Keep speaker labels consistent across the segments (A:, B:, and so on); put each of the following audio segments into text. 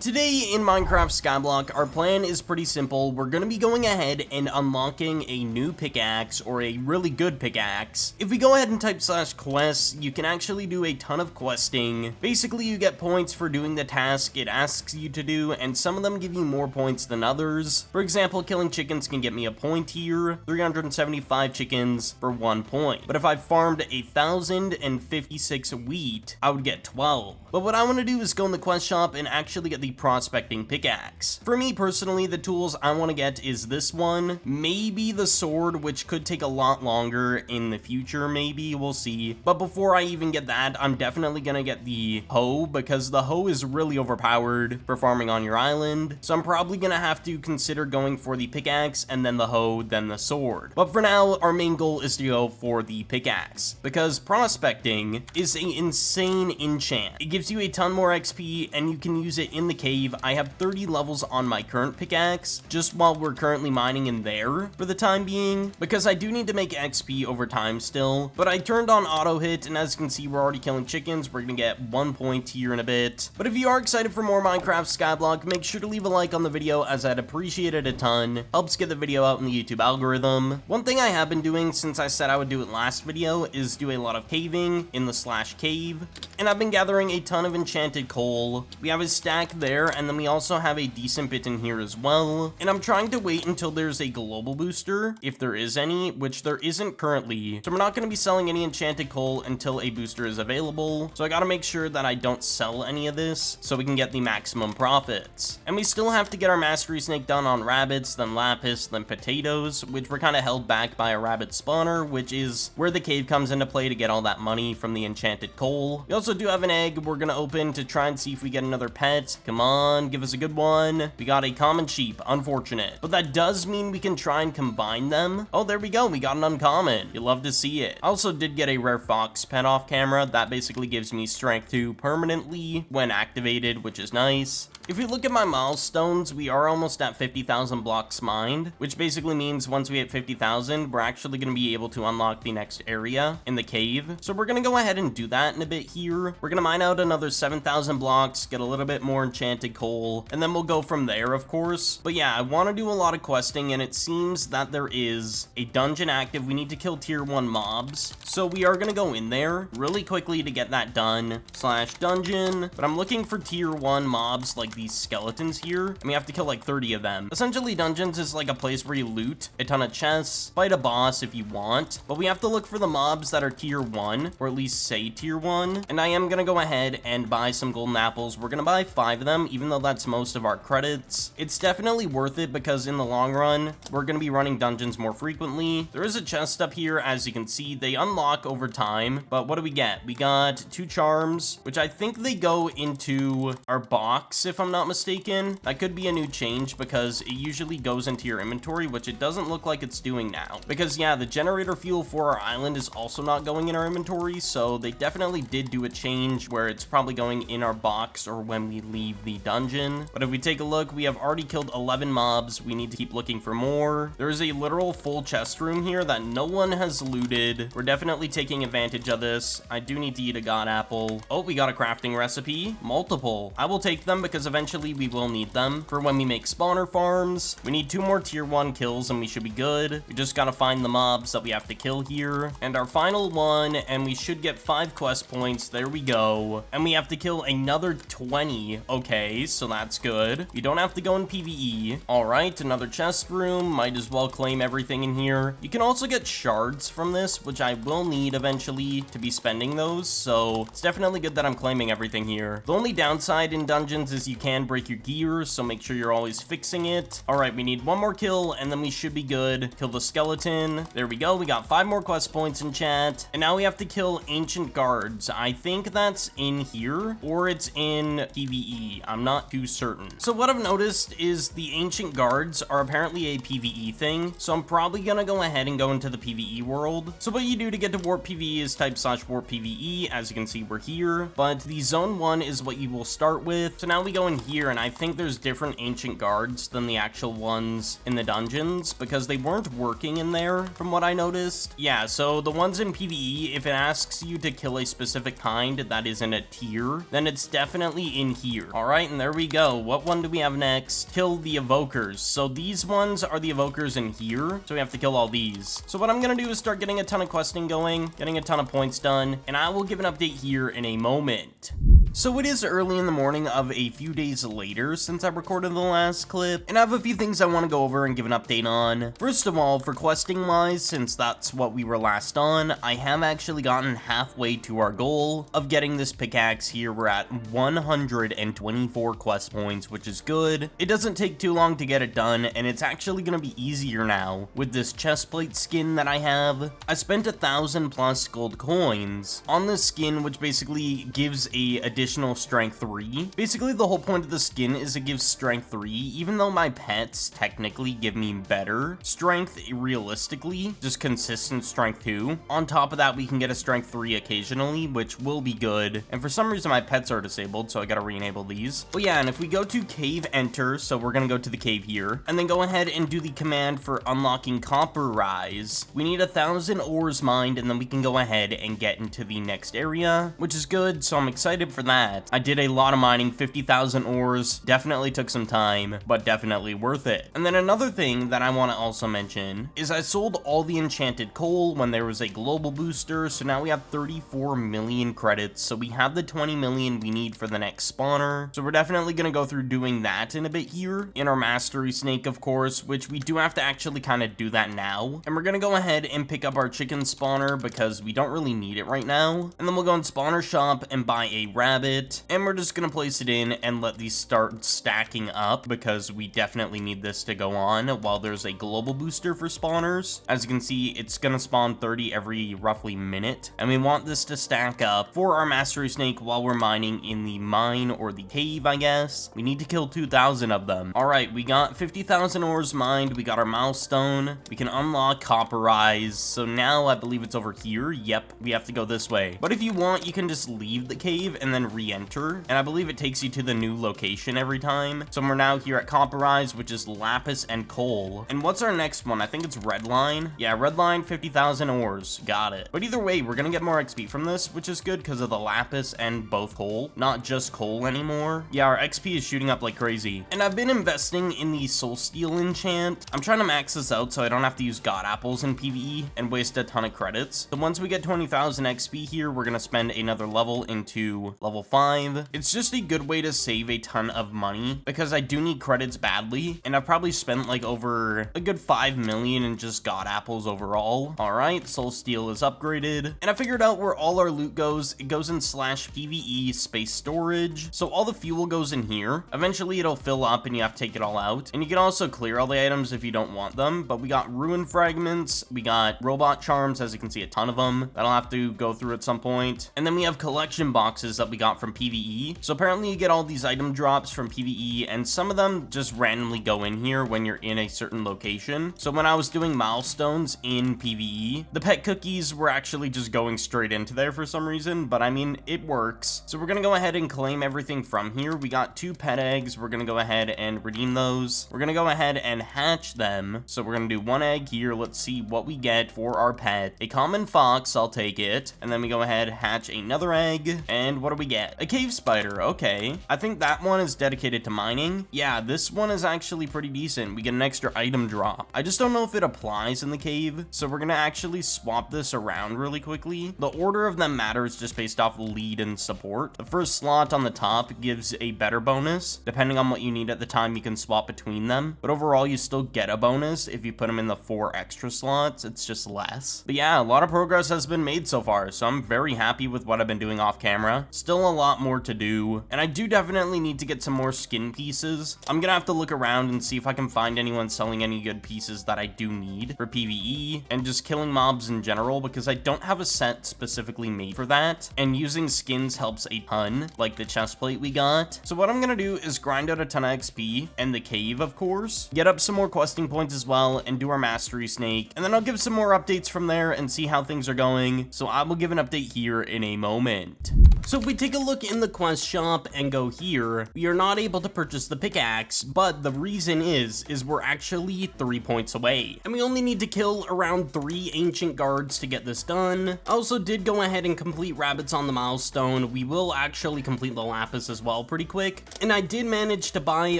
A: Today in Minecraft Skyblock, our plan is pretty simple. We're going to be going ahead and unlocking a new pickaxe, or a really good pickaxe. If we go ahead and type /quests, you can actually do a ton of questing. Basically, you get points for doing the task it asks you to do, and some of them give you more points than others. For example, killing chickens can get me a point here, 375 chickens for 1 point. But if I farmed 1,056 wheat, I would get 12. But what I want to do is go in the quest shop and actually get the prospecting pickaxe. For me personally, the tools I want to get is this one, maybe the sword, which could take a lot longer in the future, maybe, we'll see. But before I even get that, I'm definitely gonna get the hoe, because the hoe is really overpowered for farming on your island. So I'm probably gonna have to consider going for the pickaxe, and then the hoe, then the sword. But for now, our main goal is to go for the pickaxe, because prospecting is an insane enchant. It gives you a ton more XP, and you can use it in the cave. I have 30 levels on my current pickaxe, just while we're currently mining in there for the time being, because I do need to make XP over time still. But I turned on auto hit, and as you can see, we're already killing chickens. We're gonna get 1 point here in a bit. But if you are excited for more Minecraft Skyblock, make sure to leave a like on the video, as I'd appreciate it a ton. Helps get the video out in the YouTube algorithm. One thing I have been doing since I said I would do it last video is do a lot of caving in the /cave, and I've been gathering a ton of enchanted coal. We have a stack there, and then we also have a decent bit in here as well. And I'm trying to wait until there's a global booster, if there is any, which there isn't currently. So we're not going to be selling any enchanted coal until a booster is available. So I got to make sure that I don't sell any of this so we can get the maximum profits. And we still have to get our mastery snake done on rabbits, then lapis, then potatoes, which were kind of held back by a rabbit spawner, which is where the cave comes into play to get all that money from the enchanted coal. We also do have an egg we're going to open to try and see if we get another pet. Come on, give us a good one. We got a common sheep, unfortunate. But that does mean we can try and combine them. Oh, there we go, we got an uncommon. You love to see it. I also did get a rare fox pet off camera. That basically gives me strength 2 permanently when activated, which is nice. If we look at my milestones, we are almost at 50,000 blocks mined, which basically means once we hit 50,000, we're actually going to be able to unlock the next area in the cave. So we're going to go ahead and do that in a bit here. We're going to mine out another 7,000 blocks, get a little bit more enchanted coal, and then we'll go from there, of course. But yeah, I want to do a lot of questing, and it seems that there is a dungeon active. We need to kill tier 1 mobs. So we are going to go in there really quickly to get that done, /dungeon. But I'm looking for tier 1 mobs like these skeletons here, and we have to kill like 30 of them. Essentially, dungeons is like a place where you loot a ton of chests, fight a boss if you want, but we have to look for the mobs that are tier 1, or at least say tier 1. And I am gonna go ahead and buy some golden apples. We're gonna buy 5 of them, even though that's most of our credits. It's definitely worth it, because in the long run, we're gonna be running dungeons more frequently. There is a chest up here, as you can see. They unlock over time, but what do we get? We got 2 charms, which I think they go into our box, if I'm not mistaken. That could be a new change, because it usually goes into your inventory, which it doesn't look like it's doing now. Because yeah, the generator fuel for our island is also not going in our inventory, so they definitely did do a change where it's probably going in our box or when we leave the dungeon. But if we take a look, we have already killed 11 mobs. We need to keep looking for more. There is a literal full chest room here that no one has looted. We're definitely taking advantage of this. I do need to eat a god apple. Oh, we got a crafting recipe. Multiple. I will take them, because eventually we will need them for when we make spawner farms. We need 2 more tier 1 kills and we should be good. We just gotta find the mobs that we have to kill here. And our final one, and we should get 5 quest points. There we go. And we have to kill another 20. Okay, so that's good. We don't have to go in PvE. All right, another chest room. Might as well claim everything in here. You can also get shards from this, which I will need eventually to be spending those. So it's definitely good that I'm claiming everything here. The only downside in dungeons is you can break your gear, so make sure you're always fixing it. All right, we need 1 more kill, and then we should be good. Kill the skeleton. There we go. We got 5 more quest points in chat. And now we have to kill ancient guards. I think that's in here, or it's in PvE. I'm not too certain. So what I've noticed is the ancient guards are apparently a PvE thing, so I'm probably gonna go ahead and go into the PvE world. So what you do to get to warp PvE is type /warp PvE. As you can see, we're here, but the zone 1 is what you will start with. So now we go in here, and I think there's different ancient guards than the actual ones in the dungeons, because they weren't working in there, from what I noticed. Yeah, so the ones in PvE, if it asks you to kill a specific kind that is in a tier, then it's definitely in here. All right, and there we go. What one do we have next? Kill the evokers. So these ones are the evokers in here, so we have to kill all these. So what I'm gonna do is start getting a ton of questing going, getting a ton of points done, and I will give an update here in a moment. So it is early in the morning of a few days later since I recorded the last clip, and I have a few things I want to go over and give an update on. First of all, for questing wise, since that's what we were last on, I have actually gotten halfway to our goal of getting this pickaxe here. We're at 124 quest points, which is good. It doesn't take too long to get it done, and it's actually going to be easier now with this chestplate skin that I have. I spent 1,000 plus gold coins on this skin, which basically gives a additional strength 3. Basically, the whole point of the skin is it gives strength 3, even though my pets technically give me better strength realistically, just consistent strength 2. On top of that, we can get a strength 3 occasionally, which will be good. And for some reason, my pets are disabled, so I gotta re-enable these. But yeah, and if we go to cave enter, so we're gonna go to the cave here, and then go ahead and do the command for unlocking copper rise. We need 1,000 ores mined, and then we can go ahead and get into the next area, which is good, so I'm excited for that. I did a lot of mining, 50,000 ores, definitely took some time, but definitely worth it. And then another thing that I want to also mention is I sold all the enchanted coal when there was a global booster, so now we have 34 million credits, so we have the 20 million we need for the next spawner. So we're definitely going to go through doing that in a bit here, in our mastery snake, of course, which we do have to actually kind of do that now. And we're going to go ahead and pick up our chicken spawner because we don't really need it right now. And then we'll go in spawner shop and buy a rabbit, and we're just gonna place it in and let these start stacking up because we definitely need this to go on while there's a global booster for spawners. As you can see, it's gonna spawn 30 every roughly minute, and we want this to stack up for our mastery snake while we're mining in the mine or the cave, I guess. We need to kill 2,000 of them. All right, we got 50,000 ores mined, we got our milestone, we can unlock copper rise, so now I believe it's over here. Yep, we have to go this way, but if you want, you can just leave the cave and then re-enter, and I believe it takes you to the new location every time. So we're now here at copper rise, which is lapis and coal. And what's our next one? I think it's red line. Yeah, red line, 50,000 ores. Got it. But either way, we're gonna get more XP from this, which is good because of the lapis and both coal, not just coal anymore. Yeah, our XP is shooting up like crazy. And I've been investing in the soul steel enchant. I'm trying to max this out so I don't have to use god apples in PvE and waste a ton of credits. So once we get 20,000 XP here, we're gonna spend another level into level 5. It's just a good way to save a ton of money because I do need credits badly, and I've probably spent like over a good 5 million in just god apples overall. All right, soul steel is upgraded, and I figured out where all our loot goes. It goes in /PVE space storage, so all the fuel goes in here. Eventually it'll fill up and you have to take it all out, and you can also clear all the items if you don't want them. But we got ruin fragments, we got robot charms, as you can see, a ton of them that'll have to go through at some point, and then we have collection boxes that we got from PvE. So apparently you get all these item drops from PvE, and some of them just randomly go in here when you're in a certain location. So when I was doing milestones in PvE, the pet cookies were actually just going straight into there for some reason, but I mean, it works. So we're gonna go ahead and claim everything from here. We got 2 pet eggs. We're gonna go ahead and redeem those. We're gonna go ahead and hatch them. So we're gonna do 1 egg here. Let's see what we get for our pet. A common fox, I'll take it. And then we go ahead, hatch another egg, and what do we get? A cave spider. Okay, I think that one is dedicated to mining. Yeah, this one is actually pretty decent. We get an extra item drop. I just don't know if it applies in the cave, so we're gonna actually swap this around really quickly. The order of them matters just based off lead and support. The first slot on the top gives a better bonus. Depending on what you need at the time, you can swap between them, but overall you still get a bonus if you put them in the 4 extra slots. It's just less. But yeah, a lot of progress has been made so far, so I'm very happy with what I've been doing off camera. Still a lot more to do, and I do definitely need to get some more skin pieces. I'm gonna have to look around and see if I can find anyone selling any good pieces that I do need for PvE and just killing mobs in general, because I don't have a set specifically made for that, and using skins helps a ton, like the chestplate we got. So what I'm gonna do is grind out a ton of XP and the cave, of course, get up some more questing points as well, and do our mastery snake, and then I'll give some more updates from there and see how things are going. So I will give an update here in a moment. So if we take take a look in the quest shop and go here, we are not able to purchase the pickaxe, but the reason is we're actually 3 points away, and we only need to kill around 3 ancient guards to get this done. I also did go ahead and complete rabbits on the milestone. We will actually complete the lapis as well pretty quick, and I did manage to buy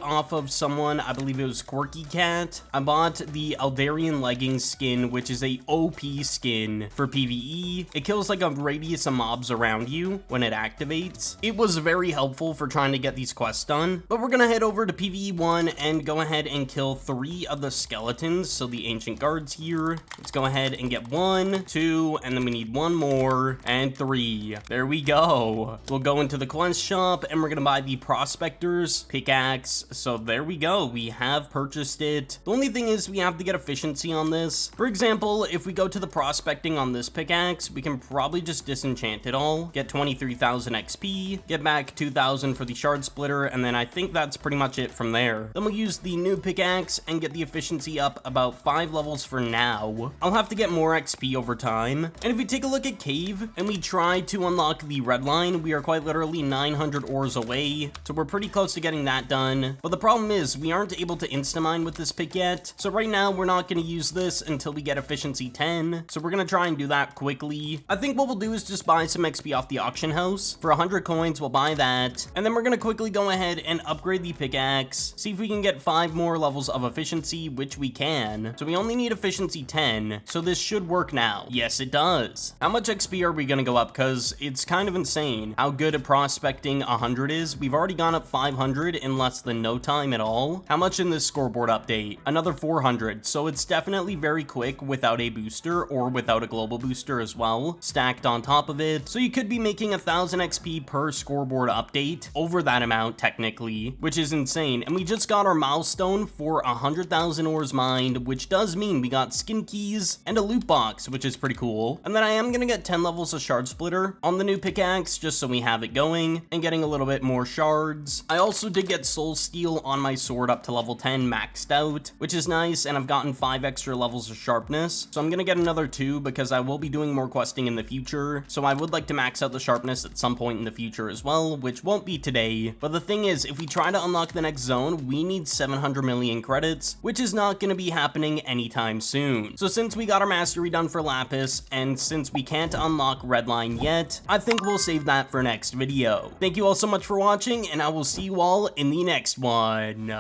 A: off of someone, I believe it was Quirky Cat. I bought the Eldarian leggings skin, which is a OP skin for PvE. It kills like a radius of mobs around you when it activates. It was very helpful for trying to get these quests done, but we're gonna head over to PvE 1 and go ahead and kill 3 of the skeletons, so the ancient guards here. Let's go ahead and get 1, 2, and then we need 1 more, and 3. There we go. We'll go into the quest shop and we're gonna buy the Prospector's pickaxe. So there we go, we have purchased it. The only thing is we have to get efficiency on this. For example, if we go to the prospecting on this pickaxe, we can probably just disenchant it all, get 23,000 XP, get back 2,000 for the shard splitter, and then I think that's pretty much it from there. Then we'll use the new pickaxe and get the efficiency up about 5 levels for now. I'll have to get more XP over time. And if we take a look at cave and we try to unlock the red line, we are quite literally 900 ores away, so we're pretty close to getting that done. But the problem is we aren't able to insta-mine with this pick yet, so right now we're not going to use this until we get efficiency 10, so we're going to try and do that quickly. I think what we'll do is just buy some XP off the auction house. For 100 coins, we'll buy that, and then we're going to quickly go ahead and upgrade the pickaxe, see if we can get 5 more levels of efficiency, which we can. So we only need efficiency 10, so this should work now. Yes, it does. How much XP are we going to go up? Because it's kind of insane how good at prospecting 100 is. We've already gone up 500 in less than no time at all. How much in this scoreboard update? Another 400, so it's definitely very quick without a booster or without a global booster as well, stacked on top of it. So you could be making 1,000 XP per scoreboard update, over that amount technically, which is insane. And we just got our milestone for 100,000 ores mined, which does mean we got skin keys and a loot box, which is pretty cool. And then I am gonna get 10 levels of shard splitter on the new pickaxe, just so we have it going and getting a little bit more shards. I also did get soul steel on my sword up to level 10 maxed out, which is nice, and I've gotten 5 extra levels of sharpness, so I'm gonna get another 2 because I will be doing more questing in the future, so I would like to max out the sharpness at some point in the future as well, which won't be today. But the thing is, if we try to unlock the next zone, we need 700 million credits, which is not gonna be happening anytime soon. So since we got our mastery done for lapis, and since we can't unlock redline yet, I think we'll save that for next video. Thank you all so much for watching, and I will see you all in the next one.